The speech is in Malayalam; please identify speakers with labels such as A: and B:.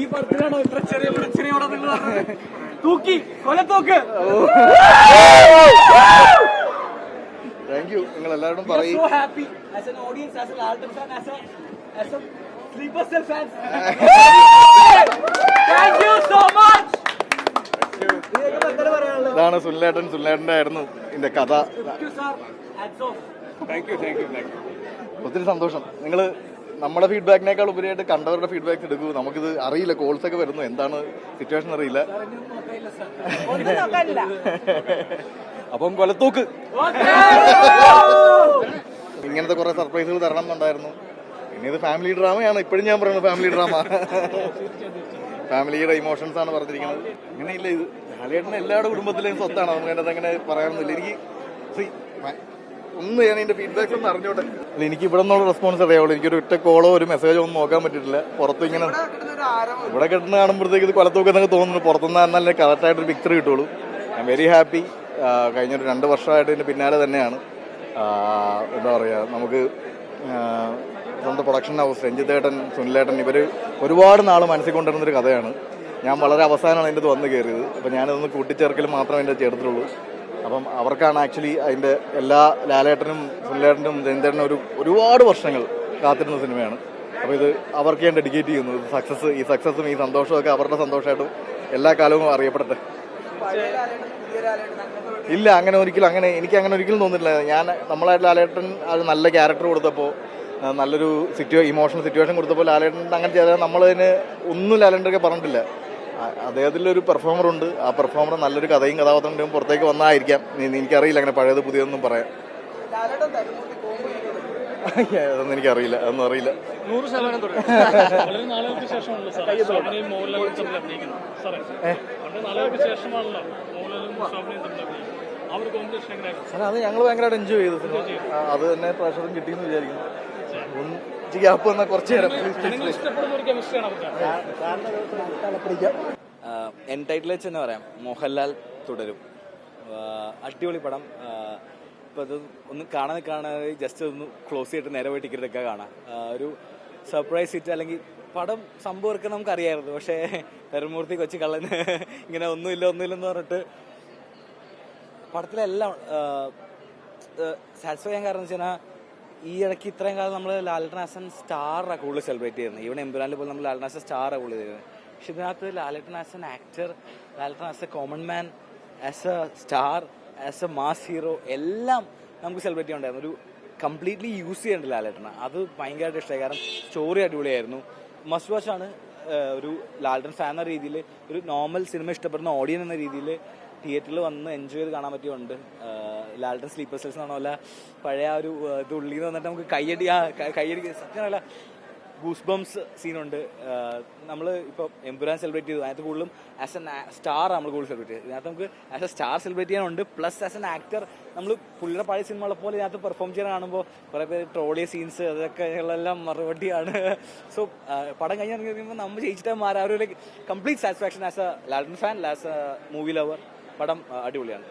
A: ഈ പടത്തിലാണോ ഇത്ര ചെറിയ പ്രശ്നയോടെ നിങ്ങൾ തൂക്കി കൊലത്തോക്ക്?
B: Thank you. നിങ്ങൾ എല്ലാവരും പറയും.
A: So happy as an audience, as a Lalton fan, as a Sleeper Cell fan. Thank you so much.
B: ഇതാണ് സുനിലേട്ടൻ്റെ ആയിരുന്നു ഇതിന്റെ കഥ. ഒത്തിരി സന്തോഷം. നിങ്ങൾ നമ്മുടെ ഫീഡ്ബാക്കിനേക്കാൾ ഉപരിയായിട്ട് കണ്ടവരുടെ ഫീഡ്ബാക്ക് എടുക്കൂ. നമുക്കിത് അറിയില്ല, കോൾസ് ഒക്കെ വരുന്നു, എന്താണ് സിറ്റുവേഷൻ അറിയില്ല. അപ്പം കൊലത്തൂക്ക് ഇങ്ങനത്തെ കുറെ സർപ്രൈസുകൾ തരണം എന്നുണ്ടായിരുന്നു. പിന്നെ ഇത് ഫാമിലി ഡ്രാമയാണ്. ഇപ്പോഴും ഞാൻ പറയുന്നത് ഫാമിലി ഡ്രാമ, ഫാമിലിയുടെ ഇമോഷൻസ് ആണ് പറഞ്ഞിരിക്കുന്നത്. അങ്ങനെയില്ല, ഇത് ലാലേട്ടൻ്റെ എല്ലാവരുടെ കുടുംബത്തിലെയും സ്വത്താണ്. നമുക്ക് അതിനകത്ത് അങ്ങനെ പറയാനൊന്നുമില്ല. എനിക്ക് ഒന്ന് ഞാൻ ഇതിന്റെ ഫീഡ്ബാക്സ് ഒന്ന് അറിഞ്ഞോട്ടെ. അല്ല, എനിക്ക് ഇവിടെ നിന്നുള്ള റെസ്പോൺസ് അറിയാവുള്ളൂ. എനിക്കൊരു ഒറ്റ കോളോ ഒരു മെസ്സേജോ ഒന്നും നോക്കാൻ പറ്റിയിട്ടില്ല. പുറത്ത് ഇങ്ങനെ ഇവിടെ കിട്ടുന്ന കാണുമ്പോഴത്തേക്ക് ഇത് കൊലത്തൂക്കെന്നൊക്കെ തോന്നുന്നു. പുറത്തുനിന്ന് എന്നാലേ കറക്റ്റായിട്ടൊരു പിക്ചർ കിട്ടുള്ളൂ. I am very happy. കഴിഞ്ഞൊരു 2 വർഷമായിട്ട് ഇതിന്റെ പിന്നാലെ തന്നെയാണ്. എന്താ പറയുക, നമുക്ക് സ്വന്തം പ്രൊഡക്ഷൻ ഹൗസ്, രഞ്ജിത്തേട്ടൻ, സുനിലേട്ടൻ, ഇവർ ഒരുപാട് നാൾ മനസ്സിൽ കൊണ്ടുവരുന്നൊരു കഥയാണ്. ഞാൻ വളരെ അവസാനമാണ് അതിൻ്റെ വന്ന് കയറിയത്. അപ്പം ഞാനതൊന്ന് കൂട്ടിച്ചേർക്കൽ മാത്രമേ എൻ്റെ ചേർത്തിട്ടുള്ളൂ. അപ്പം അവർക്കാണ് ആക്ച്വലി അതിൻ്റെ എല്ലാ ലാലേട്ടനും സുനിലേട്ടനും രഞ്ജിത്തേട്ടനും ഒരുപാട് വർഷങ്ങൾ കാത്തിരുന്ന സിനിമയാണ്. അപ്പോൾ ഇത് അവർക്ക് ഞാൻ ഡെഡിക്കേറ്റ് ചെയ്യുന്നു. ഈ സക്സസും ഈ സന്തോഷവും ഒക്കെ അവരുടെ സന്തോഷമായിട്ടും എല്ലാ കാലവും അറിയപ്പെടട്ടെ. ഇല്ല, അങ്ങനെ ഒരിക്കലും എനിക്ക് അങ്ങനെ ഒരിക്കലും തോന്നിയിട്ടില്ല. നമ്മളായിട്ട് ലാലേട്ടൻ അത് നല്ല ക്യാരക്ടർ കൊടുത്തപ്പോൾ, നല്ലൊരു ഇമോഷണൽ സിറ്റുവേഷൻ കൊടുത്തപ്പോൾ ലാലേട്ടൻ അങ്ങനെ ചെയ്താൽ നമ്മളതിന് ഒന്നും ലാലേട്ടനൊക്കെ പറഞ്ഞിട്ടില്ല. അദ്ദേഹത്തിലൊരു പെർഫോമർ ഉണ്ട്. ആ പെർഫോമർ നല്ലൊരു കഥയും കഥാപാത്രങ്ങളും പുറത്തേക്ക് വന്നായിരിക്കാം. എനിക്കറിയില്ല അങ്ങനെ പഴയത് പുതിയതൊന്നും പറയാം. അതൊന്നും എനിക്കറിയില്ല, അതൊന്നും അറിയില്ല.
C: 100% വളരെ നാളുകൾക്ക് ശേഷമാണല്ലോ ശോഭനയും മോഹൻലാലും തമ്മിൽ അഭിനയിക്കുന്നത്. വളരെ നാളുകൾക്ക് ശേഷമാണല്ലോ മോഹൻലാലും ശോഭനയും തമ്മിൽ അഭിനയിക്കുന്നത്. ആ ഒരു കോമ്പിനേഷൻ എങ്ങനെയായിരുന്നു?
B: അത് ഞങ്ങൾ ഭയങ്കരമായിട്ട് എൻജോയ് ചെയ്തു സിനിമ. അത് തന്നെ പ്രഷറും കിട്ടിയെന്ന് വിചാരിക്കുന്നു. ഗ്യാപ്പ് വന്നാൽ കുറച്ച് നേരം
C: ഇഷ്ടപ്പെടുന്ന ഒരു കെമിസ്ട്രിയാണ് അവർക്ക്.
D: എൻ ടൈറ്റിൽ വെച്ച് തന്നെ പറയാം, മോഹൻലാൽ തുടരും. അടിപൊളി പടം. ഇപ്പം അത് ഒന്ന് കാണാതെ ജസ്റ്റ് ഒന്ന് ക്ലോസ് ചെയ്തിട്ട് നേരെ പോയി ടിക്കറ്റ് എടുക്കാൻ കാണാം. ഒരു സർപ്രൈസ് ഹിറ്റ്, അല്ലെങ്കിൽ പടം സംഭവമൊക്കെ നമുക്കറിയായിരുന്നു. പക്ഷേ തരുമൂർത്തി കൊച്ചു കള്ളൻ ഇങ്ങനെ ഒന്നുമില്ലെന്ന് പറഞ്ഞിട്ട് പടത്തിലെല്ലാം സാറ്റിസ്ഫൈ ചെയ്യാൻ കാരണം വെച്ച് കഴിഞ്ഞാൽ ഈ ഇടയ്ക്ക് ഇത്രയും കാലം നമ്മൾ ലാലേട്ടൻ ആസ് എൻ സ്റ്റാറാണ് കൂടുതൽ സെലിബ്രേറ്റ് ചെയ്യുന്നത്. ഇവിടെ എമ്പുരാനിൽ പോലും നമ്മൾ ലാലേട്ടൻ ആസ് എ സ്റ്റാറാണ് കൂടുതൽ ചെയ്യുന്നത്. പക്ഷെ ഇതിനകത്ത് Lalettan as an actor, Lalettan as a common man, as a star, as a mass hero എല്ലാം നമുക്ക് സെലിബ്രേറ്റ് ചെയ്യണ്ടായിരുന്നു. ഒരു കംപ്ലീറ്റ്ലി യൂസ് ചെയ്യേണ്ട ലാലേട്ടനെ, അത് ഭയങ്കരമായിട്ട് ഇഷ്ടമായി. കാരണം സ്റ്റോറി അടിപൊളിയായിരുന്നു. മസ്റ്റ് വാച്ച് ആണ്. ഒരു ലാലേട്ടൻ ഫാൻ എന്ന രീതിയിൽ, ഒരു നോർമൽ സിനിമ ഇഷ്ടപ്പെടുന്ന ഓഡിയൻസ് എന്ന രീതിയിൽ തിയേറ്ററിൽ വന്ന് എൻജോയ് ചെയ്ത് കാണാൻ പറ്റിയുണ്ട്. ലാലേട്ടൻ സ്ലീപ്പർ സെൽസ് എന്നാണോ അല്ല പഴയ ആ ഒരു ഇത് ഉള്ളിൽ നിന്ന് വന്നിട്ട് നമുക്ക് കയ്യടി സത്യമല്ല ഗൂസ് ബംസ് സീനുണ്ട്. നമ്മൾ ഇപ്പോൾ എമ്പുരാൻ സെലിബ്രേറ്റ് ചെയ്തു, അതിനകത്ത് കൂടുതലും ആസ് എൻ സ്റ്റാർ നമ്മൾ കൂടുതൽ സെലിബ്രേറ്റ് ചെയ്തു. ഇതിനകത്ത് നമുക്ക് ആസ് എ സ്റ്റാർ സെലിബ്രേറ്റ് ചെയ്യാനുണ്ട്. പ്ലസ് ആസ് എൻ ആക്ടർ നമ്മൾ പുള്ളിയുടെ പഴയ സിനിമകളെ പോലെ ഇതിനകത്ത് പെർഫോം ചെയ്യാൻ കാണുമ്പോൾ കുറേ പേര് ട്രോളിയ സീൻസ് അതൊക്കെ എല്ലാം മറുപടിയാണ്. സോ പടം കഴിഞ്ഞ് ഇറങ്ങുമ്പോൾ നമ്മൾ ജയിച്ചിട്ട് മാറാം. ഒരു complete satisfaction as A Lalettan fan, as A movie lover. പടം അടിപൊളിയാണ്.